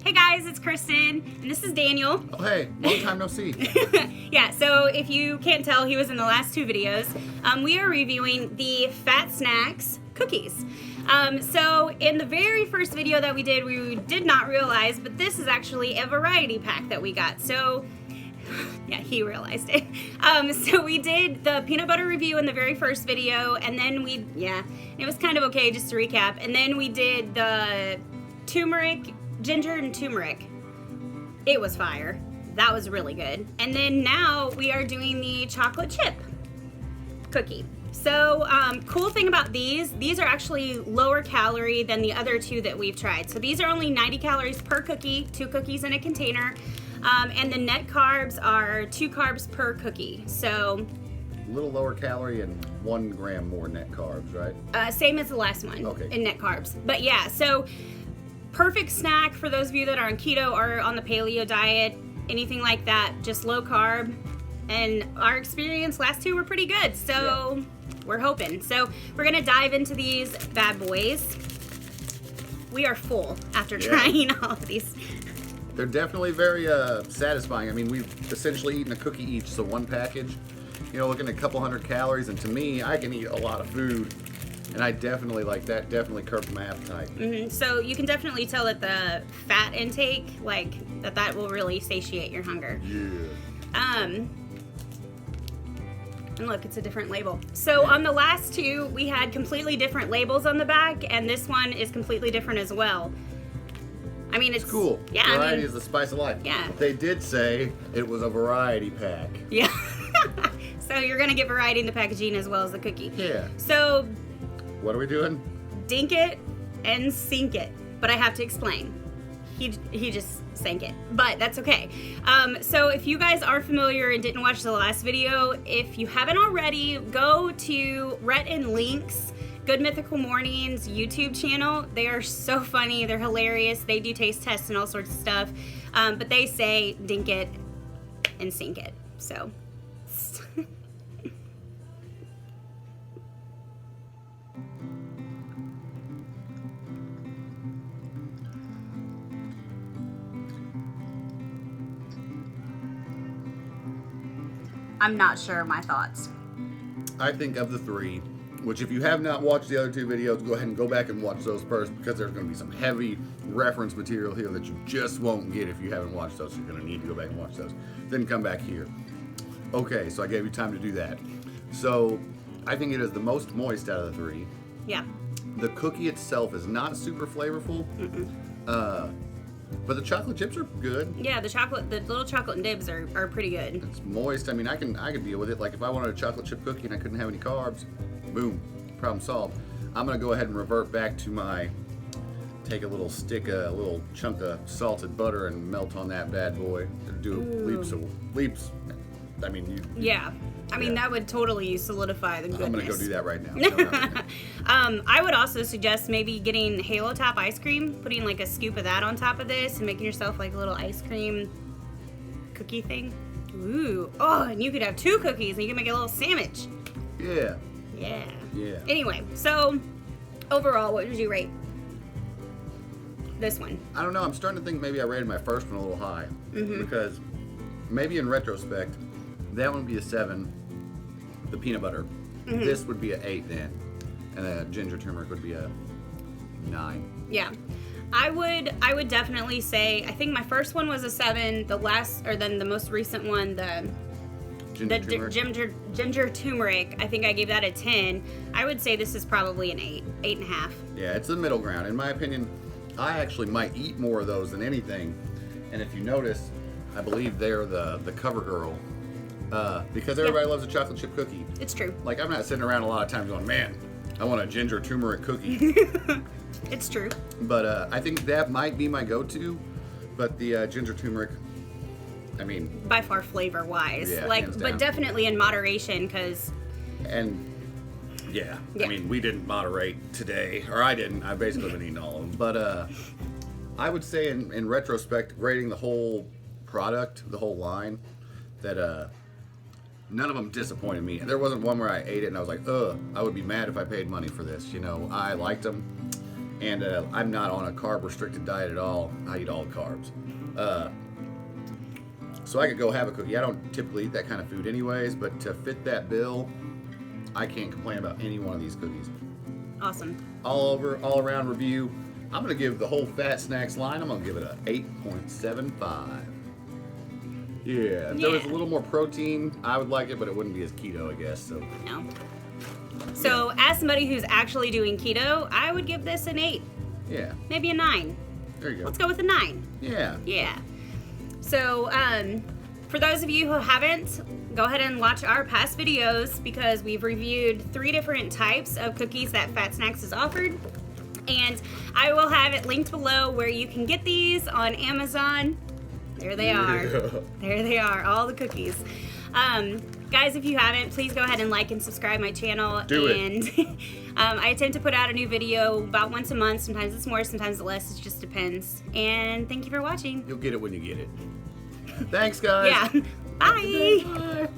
Hey guys, it's Kristen, and this is Daniel. Oh hey, long time no see. Yeah, so if you can't tell, he was in the last two videos. We are reviewing the SNAX cookies. So in the very first video that we did not realize, but this is actually a variety pack that we got. So yeah, he realized it. So we did the peanut butter review in the very first video, and then it was kind of okay, just to recap. And then we did the ginger and turmeric. It was fire. That was really good. And then now we are doing the chocolate chip cookie. So cool thing about these are actually lower calorie than the other two that we've tried. So these are only 90 calories per cookie, 2 cookies in a container. And the net carbs are 2 carbs per cookie. So A little lower calorie and 1 gram more net carbs, right? same as the last one in net carbs. But yeah, so perfect snack for those of you that are on keto or on the paleo diet, anything like that, just low carb. And our experience last two were pretty good, so we're hoping. So we're gonna dive into these bad boys. We are full after trying all of these. They're definitely very satisfying. I mean, we've essentially eaten a cookie each, so one package. You know, looking at a couple hundred calories, and to me, I can eat a lot of food. And I definitely like that. Definitely curbs my appetite. So you can definitely tell that the fat intake, like that will really satiate your hunger. Yeah. And look, it's a different label. So on the last two, we had completely different labels on the back, and this one is completely different as well. I mean, it's Cool. Yeah, Variety is the spice of life. Yeah. They did say it was a variety pack. Yeah. So you're gonna get variety in the packaging as well as the cookie. Yeah. So What are we doing? dink it and sink it, but I have to explain. He just sank it, but that's okay. So if you guys are familiar and didn't watch the last video, if you haven't already, go to Rhett and Link's Good Mythical Mornings YouTube channel. They are so funny, they're hilarious. They do taste tests and all sorts of stuff, but they say dink it and sink it. So I'm not sure of my thoughts. I think of the 3, which if you have not watched the other 2 videos, go ahead and go back and watch those first, because there's going to be some heavy reference material here that you just won't get if you haven't watched those. You're going to need to go back and watch those. Then come back here. Okay, so I gave you time to do that. So I think it is the most moist out of the 3. Yeah. The cookie itself is not super flavorful. But the chocolate chips are good. Yeah, the little chocolate nibs are pretty good. It's moist. I mean, I can deal with it. Like if I wanted a chocolate chip cookie and I couldn't have any carbs, boom, problem solved. I'm gonna go ahead and revert back to my take a little chunk of salted butter and melt on that bad boy. Do leaps. I mean, I mean, that would totally solidify the goodness. I'm gonna go do that right now. I would also suggest maybe getting Halo Top ice cream, putting like a scoop of that on top of this, and making yourself like a little ice cream cookie thing. Ooh, oh, and you could have 2 cookies, and you can make a little sandwich. Yeah. Yeah. Anyway, so overall, what would you rate this one? I don't know. I'm starting to think maybe I rated my first one a little high because maybe in retrospect, that one would be a 7. The peanut butter. This would be an 8 then, and the ginger turmeric would be a 9. Yeah, I would definitely say, I think my first one was a 7. Then the most recent one, the ginger turmeric, I think I gave that a 10. I would say this is probably an 8.5. Yeah, it's the middle ground. In my opinion, I actually might eat more of those than anything. And if you notice, I believe they're the cover girl. Because everybody loves a chocolate chip cookie. It's true. Like, I'm not sitting around a lot of times going, man, I want a ginger turmeric cookie. It's true. But I think that might be my go-to. But the ginger turmeric, I mean, by far flavor-wise. Yeah, like, hands but down. definitely in moderation, because... And, yeah, I mean, we didn't moderate today. Or I didn't. I've basically been eating all of them. But I would say in retrospect, grading the whole product, the whole line, that... none of them disappointed me. There wasn't one where I ate it and I was like, ugh, I would be mad if I paid money for this. You know, I liked them. And I'm not on a carb-restricted diet at all. I eat all carbs. So I could go have a cookie. I don't typically eat that kind of food anyways, but to fit that bill, I can't complain about any one of these cookies. Awesome. All around review. I'm going to give the whole Fat Snacks line, I'm going to give it a 8.75. Yeah, if there was a little more protein, I would like it, but it wouldn't be as keto, I guess. So No. So as somebody who's actually doing keto, I would give this an 8. yeah, Maybe a 9. there you go. Let's go with a 9. Yeah. Yeah. So, for those of you who haven't, go ahead and watch our past videos because we've reviewed 3 different types of cookies that Fat Snacks has offered. And I will have it linked below where you can get these on Amazon. There they are. Yeah. There they are, all the cookies. Guys, if you haven't, please go ahead and like and subscribe my channel. Do it. And I attempt to put out a new video about once a month. Sometimes it's more, sometimes it's less. It just depends. And thank you for watching. You'll get it when you get it. Thanks, guys. Yeah. Bye. Bye.